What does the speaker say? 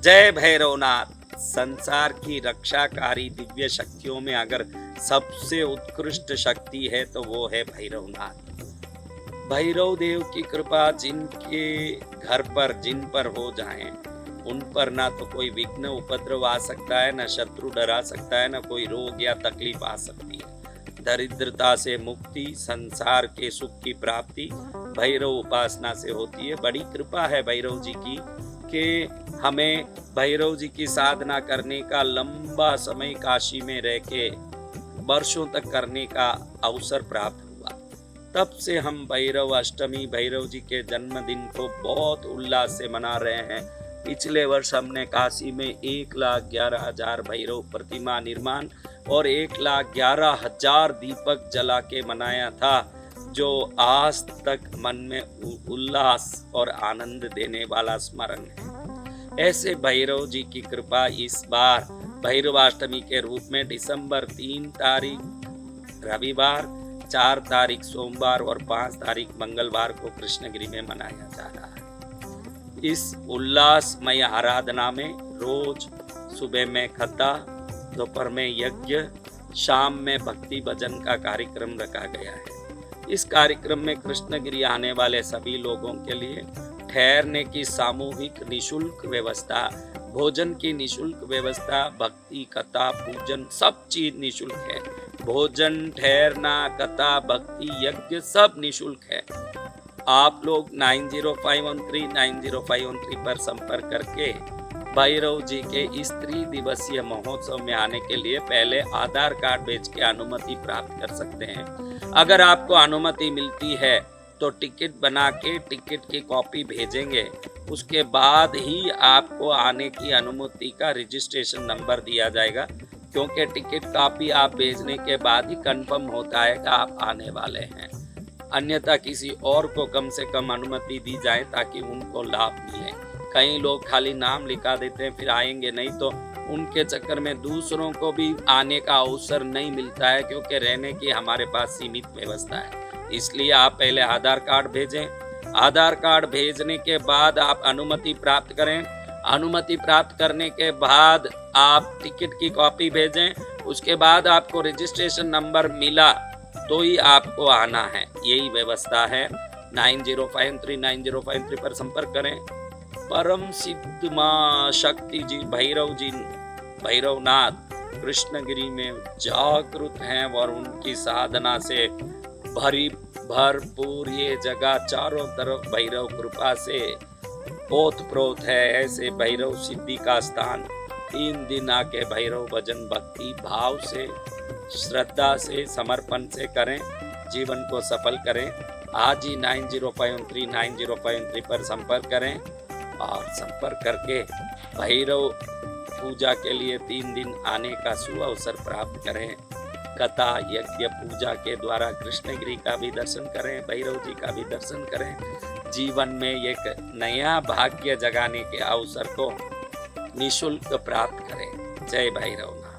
जय भैरवनाथ। संसार की रक्षाकारी दिव्य शक्तियों में अगर सबसे उत्कृष्ट शक्ति है तो वो है भैरवनाथ। भैरव देव की कृपा जिनके घर पर जिन पर हो जाए उन पर ना तो कोई विघ्न उपद्रव आ सकता है, ना शत्रु डरा सकता है, ना कोई रोग या तकलीफ आ सकती है। दरिद्रता से मुक्ति, संसार के सुख की प्राप्ति भैरव उपासना से होती है। बड़ी कृपा है भैरव जी की कि हमें भैरव जी की साधना करने का, लंबा समय काशी में रह के वर्षों तक करने का अवसर प्राप्त हुआ। तब से हम भैरव अष्टमी, भैरव जी के जन्मदिन को बहुत उल्लास से मना रहे हैं। पिछले वर्ष हमने काशी में 1,11,000 भैरव प्रतिमा निर्माण और 1,11,000 दीपक जला के मनाया था, जो आज तक मन में उल्लास और आनंद देने वाला स्मरण है। ऐसे भैरव जी की कृपा इस बार भैरवाष्टमी के रूप में दिसंबर 3 तारीख रविवार, 4 तारीख सोमवार और 5 तारीख मंगलवार को कृष्णगिरी में मनाया जा रहा है। इस उल्लासमय आराधना में रोज सुबह में कथा, दोपहर में यज्ञ, शाम में भक्ति भजन का कार्यक्रम रखा गया है। इस कार्यक्रम में कृष्णगिरी आने वाले सभी लोगों के लिए ठहरने की सामूहिक निशुल्क व्यवस्था, भोजन की निशुल्क व्यवस्था, भक्ति कथा पूजन सब चीज निशुल्क है। भोजन, ठहरना, कथा, भक्ति, यज्ञ सब निशुल्क है। आप लोग 9051390513 पर संपर्क करके भैरव जी के इस त्रिदिवसीय महोत्सव में आने के लिए पहले आधार कार्ड भेज के अनुमति प्राप्त कर सकते हैं। अगर आपको अनुमति मिलती है तो टिकट बना के टिकट की कॉपी भेजेंगे, उसके बाद ही आपको आने की अनुमति का रजिस्ट्रेशन नंबर दिया जाएगा, क्योंकि टिकट कॉपी आप भेजने के बाद ही कंफर्म होता है कि आप आने वाले हैं। अन्यथा किसी और को कम से कम अनुमति दी जाए ताकि उनको लाभ मिले। कई लोग खाली नाम लिखा देते हैं फिर आएंगे नहीं, तो उनके चक्कर में दूसरों को भी आने का अवसर नहीं मिलता है, क्योंकि रहने की हमारे पास सीमित व्यवस्था है। इसलिए आप पहले आधार कार्ड भेजें। आधार कार्ड भेजने के बाद आप अनुमति प्राप्त करें। अनुमति प्राप्त करने के बाद आप टिकट की कॉपी भेजें। उसके बाद आपको रजिस्ट्रेशन नंबर मिला तो ही आपको आना है। यही व्यवस्था है। 90539053 पर संपर्क करें। परम सिद्ध मां शक्ति जी भैरवनाथ कृष्णगिरी में जागृत हैं और उनकी साधना से भरपूर ये जगह चारों तरफ भैरव कृपा से ओतप्रोत है। ऐसे भैरव सिद्धि का स्थान 3 दिन आके भैरव भजन भक्ति भाव से, श्रद्धा से, समर्पण से करें, जीवन को सफल करें। आज ही 90539053 पर संपर्क करें और संपर्क करके भैरव पूजा के लिए 3 दिन आने का सुअवसर प्राप्त करें। कथा, यज्ञ, पूजा के द्वारा कृष्णगिरी का भी दर्शन करें, भैरव जी का भी दर्शन करें। जीवन में एक नया भाग्य जगाने के अवसर को निशुल्क प्राप्त करें। जय भैरवनाथ।